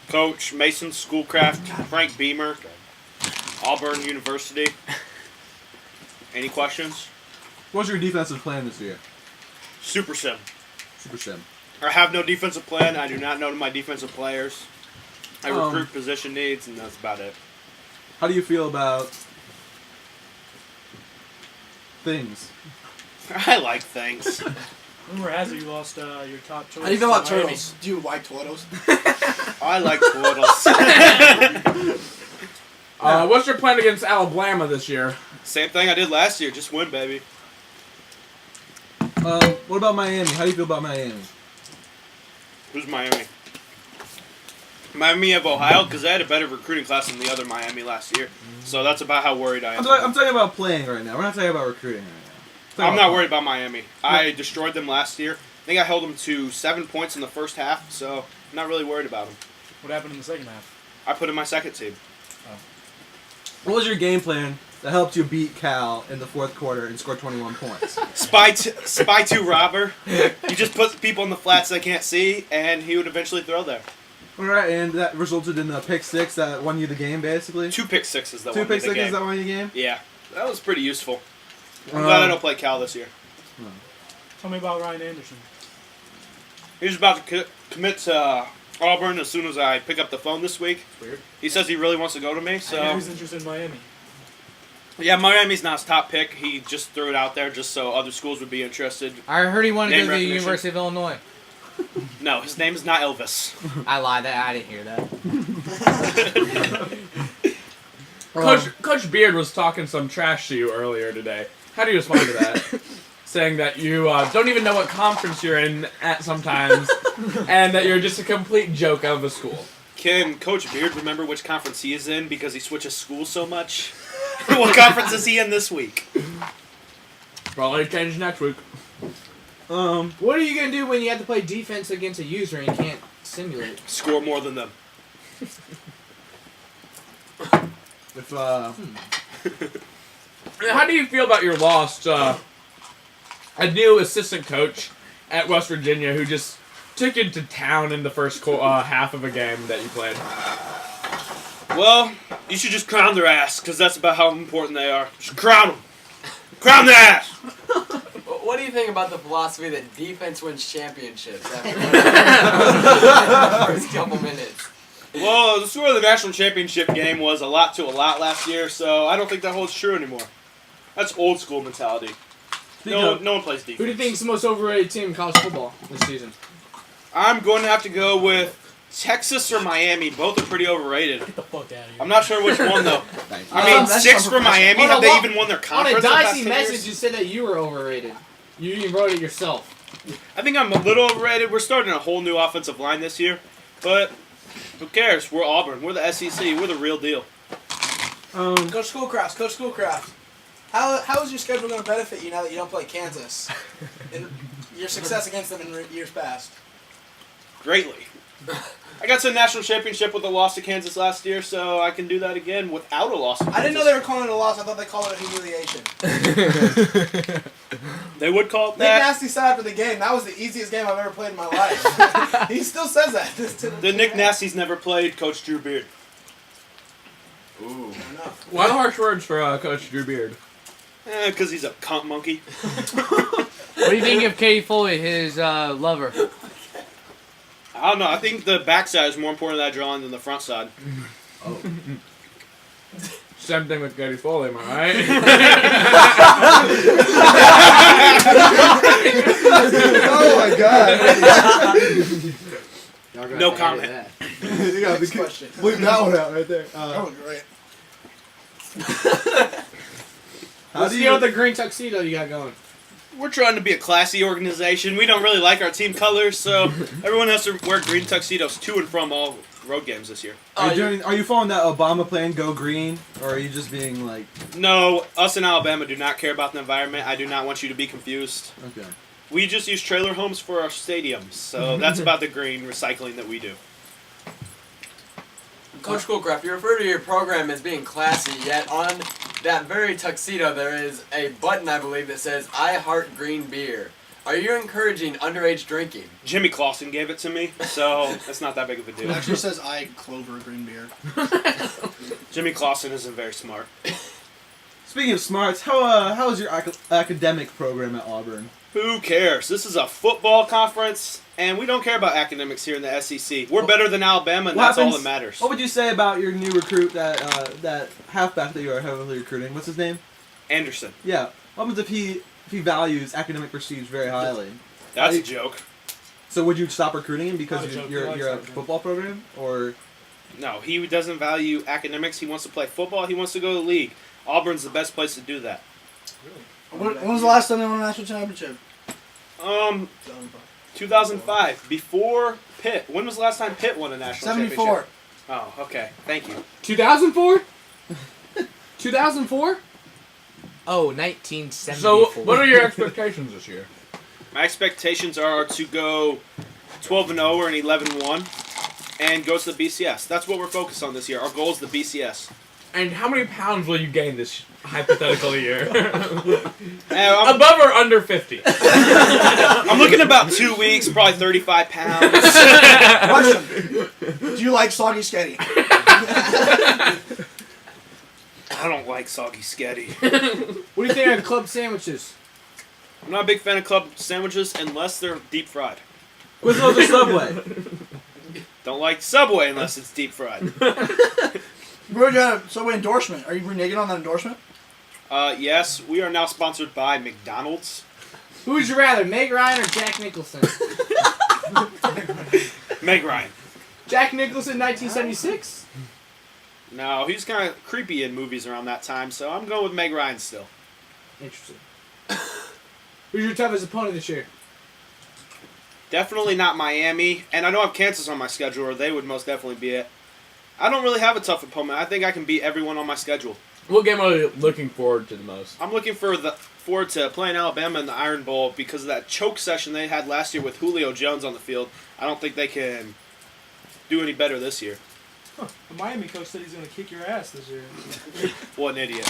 Coach Mason Schoolcraft, Frank Beamer, Auburn University. Any questions? What's your defensive plan this year? Super sim. Super sim. I have no defensive plan. I do not know my defensive players. I recruit position needs, and that's about it. How do you feel about things? I like things. Rumor has it you lost your top choice. How do you feel about to Miami. turtles? Do you like turtles? I like turtles. What's your plan against Alabama this year? Same thing I did last year. Just win, baby. What about Miami? How do you feel about Miami? Who's Miami? Miami of Ohio, because they had a better recruiting class than the other Miami last year. So that's about how worried I am. I'm talking about playing right now. We're not talking about recruiting right now. I'm not worried about Miami. I destroyed them last year. I think I held them to 7 points in the first half, so I'm not really worried about them. What happened in the second half? I put in my second team. What was your game plan that helped you beat Cal in the fourth quarter and score 21 points? Spy 2 robber. You just put people in the flats they can't see, and he would eventually throw there. All right, and that resulted in a pick six that won you the game, basically? 2 pick sixes that Two won me pick the game. sixes that won you the game? Yeah, that was pretty useful. I'm glad I don't play Cal this year. Tell me about Ryan Anderson. He's about to commit to Auburn as soon as I pick up the phone this week. Weird. He says he really wants to go to me, so... I know he's interested in Miami. Yeah, Miami's not his top pick. He just threw it out there just so other schools would be interested. I heard he wanted to Name go to the recognition. University of Illinois. No, his name is not Elvis. I lied. I didn't hear that. Coach Beard was talking some trash to you earlier today. How do you respond to that? Saying that you don't even know what conference you're in at sometimes, and that you're just a complete joke of a school. Can Coach Beard remember which conference he is in because he switches schools so much? What conference is he in this week? Probably change next week. What are you gonna do when you have to play defense against a user and you can't simulate? Score more than them. If, How do you feel about your loss to a new assistant coach at West Virginia who just took you to town in the first half of a game that you played? Well, you should just crown their ass, because that's about how important they are. Just crown them. Crown their ass! What do you think about the philosophy that defense wins championships after the first couple minutes? Well, the score of the national championship game was a lot to a lot last year, so I don't think that holds true anymore. That's old school mentality. No one plays defense. Who do you think is the most overrated team in college football this season? I'm going to have to go with Texas or Miami. Both are pretty overrated. Get the fuck out of here. I'm not sure which one, though. Thank you. I mean, That's 6 for Miami. On a Have they lo- even won their On conference a in the past dicey 10 message, years? you said that you were overrated. You even wrote it yourself. I think I'm a little overrated. We're starting a whole new offensive line this year, but who cares? We're Auburn. We're the SEC. We're the real deal. Coach Schoolcraft. How is your schedule going to benefit you now that you don't play Kansas? And your success against them in years past? Greatly. I got to the national championship with a loss to Kansas last year, so I can do that again without a loss to Kansas. I didn't know they were calling it a loss. I thought they called it a humiliation. They would call it Nick that. Nasty said after the game, that was the easiest game I've ever played in my life. He still says that. The Nick Nasty's never played Coach Drew Beard. Ooh. What harsh words for Coach Drew Beard? Because he's a cunt monkey. What do you think of Katie Foley, his lover? I don't know. I think the backside is more important to that drawing than the front side. Oh. Same thing with Katie Foley, am I right? Oh my god. No comment. You gotta Next question. Leave that one out right there. Oh, great. What's the deal with the green tuxedo you got going? We're trying to be a classy organization. We don't really like our team colors, so everyone has to wear green tuxedos to and from all road games this year. Are you following that Obama plan, go green, or are you just being like... No, us in Alabama do not care about the environment. I do not want you to be confused. Okay. We just use trailer homes for our stadiums, so that's about the green recycling that we do. Coach Schoolcraft, you refer to your program as being classy, yet on that very tuxedo there is a button, I believe, that says, I heart green beer. Are you encouraging underage drinking? Jimmy Clausen gave it to me, so that's not that big of a It deal. actually says I Clover green beer. Jimmy Clausen isn't very smart. Speaking of smarts, how is your academic program at Auburn? Who cares? This is a football conference, and we don't care about academics here in the SEC. We're better than Alabama, and that's all that matters. What would you say about your new recruit, that halfback that you are heavily recruiting? What's his name? Anderson. Yeah. What happens if he values academic pursuits very highly? That's a joke. So would you stop recruiting him because Not a joke, you're he likes a that joke. football program, or? No, he doesn't value academics. He wants to play football. He wants to go to the league. Auburn's the best place to do that. When was the last time they won a national championship? 2005. Before Pitt. When was the last time Pitt won a national 74. championship? Oh, okay. Thank you. 2004? 2004? So, Oh, 1974. what are your expectations this year? My expectations are to go 12-0 or an 11-1 and go to the BCS. That's what we're focused on this year. Our goal is the BCS. And how many pounds will you gain this hypothetical year? I'm Above or under 50? looking about 2 weeks, probably 35 pounds. Question. Do you like soggy sketty? I don't like soggy sketty. What do you think of club sandwiches? I'm not a big fan of club sandwiches unless they're deep fried. Quiznos or Subway? Don't like Subway unless it's deep fried. Bro, you got a Subway endorsement. Are you reneging on that endorsement? Yes, we are now sponsored by McDonald's. Who would you rather, Meg Ryan or Jack Nicholson? Meg Ryan. Jack Nicholson, 1976? No, he's kind of creepy in movies around that time, so I'm going with Meg Ryan still. Interesting. Who's your toughest opponent this year? Definitely not Miami, and I know I have Kansas on my schedule, or they would most definitely be it. I don't really have a tough opponent. I think I can beat everyone on my schedule. What game are you looking forward to the most? I'm looking forward to playing Alabama in the Iron Bowl because of that choke session they had last year with Julio Jones on the field. I don't think they can do any better this year. The Miami coach said he's going to kick your ass this year. What an idiot.